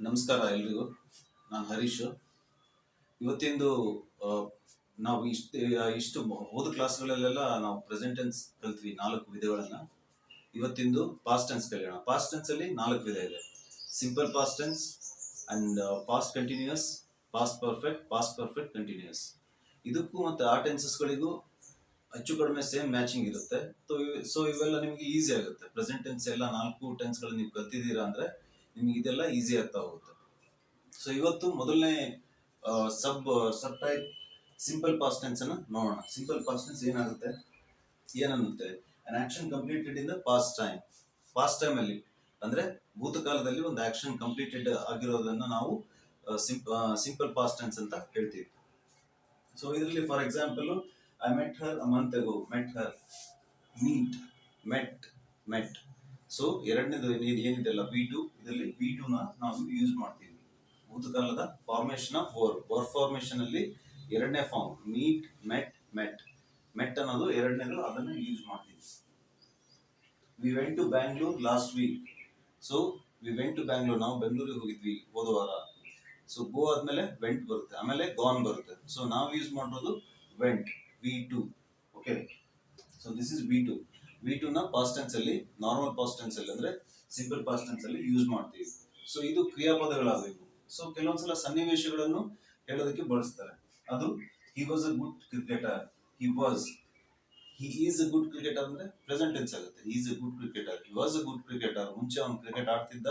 ನಮಸ್ಕಾರ ಎಲ್ರಿಗೂ. ನಾನು ಹರೀಶ್. ಇವತ್ತಿಂದು ಆ, ನಾವು ಇಷ್ಟು ಹೋದ ಕ್ಲಾಸ್ಗಳಲ್ಲೆಲ್ಲ ನಾವು ಪ್ರೆಸೆಂಟ್ ಟೆನ್ಸ್ ಕಲ್ತ್ವಿ 4 ವಿಧಗಳನ್ನ. ಇವತ್ತಿಂದು ಪಾಸ್ಟ್ ಟೆನ್ಸ್ ಕಲಿಯೋಣ. ಪಾಸ್ಟ್ ಟೆನ್ಸ್ ಅಲ್ಲಿ 4 ವಿಧ ಇದೆ: simple past tense and past continuous, past perfect continuous. ಇದಕ್ಕೂ ಮತ್ತೆ ಆ ಟೆನ್ಸಸ್ಗಳಿಗೂ ಹೆಚ್ಚು ಕಡಿಮೆ ಸೇಮ್ ಮ್ಯಾಚಿಂಗ್ ಇರುತ್ತೆ. ಸೊ ಇವೆಲ್ಲ ನಿಮಗೆ ಈಸಿ ಆಗುತ್ತೆ. ಪ್ರೆಸೆಂಟ್ ಟೆನ್ಸ್ ಎಲ್ಲ 4 ಟೆನ್ಸ್ಗಳು ನೀವು ಕಲ್ತಿದ್ದೀರಾ ಅಂದ್ರೆ ನಿಮಗೆ ಇದೆಲ್ಲ ಈಸಿ ಆಗ್ತಾ ಹೋಗುತ್ತೆ. ಸೊ ಇವತ್ತು ಮೊದಲನೇ sub type simple past tense ಅನ್ನ ನೋಡೋಣ. ಸಿಂಪಲ್ ಪಾಸ್ಟ್ ಟೆನ್ಸ್ ಏನನ್ನುತ್ತೆ? An action completed in the past time ಅಲ್ಲಿ, ಅಂದ್ರೆ ಭೂತಕಾಲದಲ್ಲಿ ಒಂದು ಆಕ್ಷನ್ ಕಂಪ್ಲೀಟೆಡ್ ಆಗಿರೋದನ್ನ ನಾವು ಸಿಂಪಲ್ ಪಾಸ್ಟ್ ಟೆನ್ಸ್ ಅಂತ ಹೇಳ್ತೀವಿ. ಸೊ ಇದರಲ್ಲಿ for example, I met Har a month agro, met Har, meet, met. So ಎರಡನೇದು ಏನಿದೆಲ್ಲ V2, ಇದರಲ್ಲಿ V2 ನ ನಾವು ಯೂಸ್ ಮಾಡ್ತೀವಿ. ಭೂತಕಾಲದ ಫಾರ್ಮೇಶನ್ ಆಫ್ ವರ್ಬ್ ಫಾರ್ಮೇಶನ್ ಅಲ್ಲಿ ಎರಡನೇ ಫಾರ್ಮ್ ಮೀಟ್, ಮೆಟ್ ಅನ್ನೋದು ಎರಡನೇದು, ಅದನ್ನ ಯೂಸ್ ಮಾಡ್ತೀವಿ. We went to Bangalore last week. So we went to Bangalore, ನಾವು ಬೆಂಗಳೂರಿಗೆ ಹೋಗಿದ್ವಿ ಹೋದ ವಾರ. ಸೊ ಗೋ ಆದ್ಮೇಲೆ ವೆಂಟ್ ಬರುತ್ತೆ, ಆಮೇಲೆ ಗಾನ್ ಬರುತ್ತೆ. ಸೊ ನಾವು ಯೂಸ್ ಮಾಡೋದು vent, V2. Okay, so this is V2 ನ ಪಾಸ್ಟ್ ಟೆನ್ಸ್ ಅಲ್ಲಿ, ನಾರ್ಮಲ್ ಪಾಸ್ಟ್ ಟೆನ್ಸ್ ಅಲ್ಲಿ ಅಂದ್ರೆ ಸಿಂಪಲ್ ಪಾಸ್ಟ್ ಟೆನ್ಸ್ ಅಲ್ಲಿ ಯೂಸ್ ಮಾಡ್ತೀವಿ. ಸೊ ಇದು ಕ್ರಿಯಾಪದಗಳಾಗಬೇಕು. ಸೊ ಕೆಲವೊಂದ್ಸಲ ಸನ್ನಿವೇಶಗಳನ್ನು ಹೇಳೋದಕ್ಕೆ ಬಳಸ್ತಾರೆ. ಅದು he was a good cricketer, he is a good cricketer ಅಂದ್ರೆ ಪ್ರೆಸೆಂಟ್ ಟೆನ್ಸ್ ಆಗುತ್ತೆ. He is a good cricketer, he was a good cricketer, ಮುಂಚೆ ಅವನು ಕ್ರಿಕೆಟ್ ಆಡ್ತಿದ್ದ,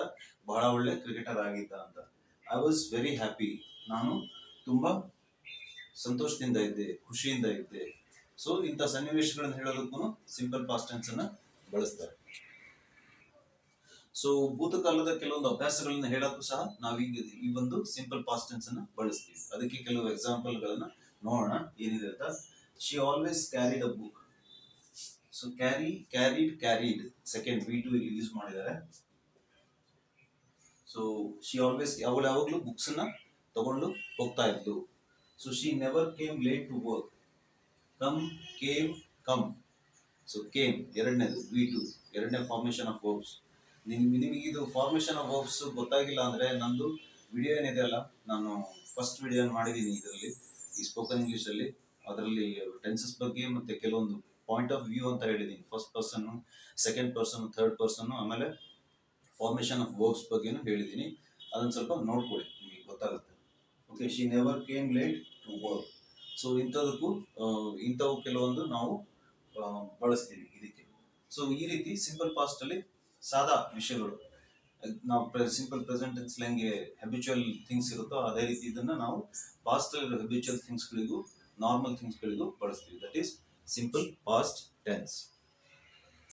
ಬಹಳ ಒಳ್ಳೆ ಕ್ರಿಕೆಟರ್ ಆಗಿದ್ದ ಅಂತ. ಐ ವಾಸ್ ವೆರಿ ಹ್ಯಾಪಿ, ನಾನು ತುಂಬಾ ಸಂತೋಷದಿಂದ ಇದ್ದೆ, ಖುಷಿಯಿಂದ ಇದ್ದೆ. ಸೊ ಇಂಥ ಸನ್ನಿವೇಶಗಳನ್ನು ಹೇಳೋದಕ್ಕೂ ಸಿಂಪಲ್ ಪಾಸ್ಟ್ ಟೆನ್ಸ್ ಅನ್ನ ಬಳಸ್ತಾರೆ. ಸೊ ಭೂತಕಾಲದ ಕೆಲವೊಂದು ಅಭ್ಯಾಸಗಳನ್ನ ಹೇಳಕ್ಕೂ ಸಹ ನಾವೀಗ ಈ ಒಂದು ಸಿಂಪಲ್ ಪಾಸ್ಟ್ ಟೆನ್ಸ್ ಅನ್ನ ಬಳಸ್ತೀವಿ. ಅದಕ್ಕೆ ಕೆಲವು ಎಕ್ಸಾಂಪಲ್ ಗಳನ್ನ ನೋಡೋಣ ಏನಿದೆ ಅಂತ. She always carried a book. So carried second V2 ಇಲ್ಲಿ ಯೂಸ್ ಮಾಡಿದ್ದಾರೆ. ಸೊ ಶಿ ಆಲ್ವೇಸ್, ಅವಳು ಯಾವಾಗ್ಲೂ ಬುಕ್ಸ್ ನ ತಗೊಂಡು ಹೋಗ್ತಾ ಇದ್ಲು. So she never came late to work. Come. So came ಎರಡನೇದು V2, ಎರಡನೇ ಫಾರ್ಮೇಶನ್ ಆಫ್ ವರ್ಬ್ಸ್. ನಿಮಗೆ ಇದು ಫಾರ್ಮೇಶನ್ ಆಫ್ ವರ್ಬ್ಸ್ ಗೊತ್ತಾಗಿಲ್ಲ ಅಂದ್ರೆ ನಂದು ವಿಡಿಯೋ ಏನಿದೆ ಅಲ್ಲ, ನಾನು ಫಸ್ಟ್ ವಿಡಿಯೋ ಮಾಡಿದ್ದೀನಿ ಇದರಲ್ಲಿ, ಈ ಸ್ಪೋಕನ್ ಇಂಗ್ಲಿಷ್ ಅಲ್ಲಿ. ಅದರಲ್ಲಿ ಟೆನ್ಸಸ್ ಬಗ್ಗೆ ಮತ್ತೆ ಕೆಲವೊಂದು ಪಾಯಿಂಟ್ ಆಫ್ ವ್ಯೂ ಅಂತ ಹೇಳಿದ್ದೀನಿ. First person, second person, third person, ಆಮೇಲೆ ಫಾರ್ಮೇಶನ್ ಆಫ್ ವರ್ಬ್ಸ್ ಬಗ್ಗೆನೂ ಹೇಳಿದ್ದೀನಿ. ಅದನ್ನ ಸ್ವಲ್ಪ ನೋಡ್ಕೊಳ್ಳಿ, ನಿಮಗೆ ಗೊತ್ತಾಗುತ್ತೆ. Okay, she never came late to work. So ಇಂಥವು ಕೆಲವೊಂದು ನಾವು ಬಳಸ್ತೀವಿ ಇದಕ್ಕೆ. ಸೊ ಈ ರೀತಿ ಸಿಂಪಲ್ ಪಾಸ್ಟ್ ಅಲ್ಲಿ ಸಾದಾ ವಿಷಯಗಳು, ನಾವು ಸಿಂಪಲ್ ಪ್ರೆಸೆಂಟ್ ಟೆನ್ಸ್ ಹೆಂಗೆ ಹ್ಯಾಬಿಚುವಲ್ ಥಿಂಗ್ಸ್ ಇರುತ್ತೋ ಅದೇ ರೀತಿ ಇದನ್ನ ನಾವು ಪಾಸ್ಟ್ ಅಲ್ಲಿ ಹ್ಯಾಬಿಚುವಲ್ ಥಿಂಗ್ಸ್ಗಳಿಗೂ ನಾರ್ಮಲ್ ಥಿಂಗ್ಸ್ಗಳಿಗೂ ಬಳಸ್ತೀವಿ. That is simple past tense.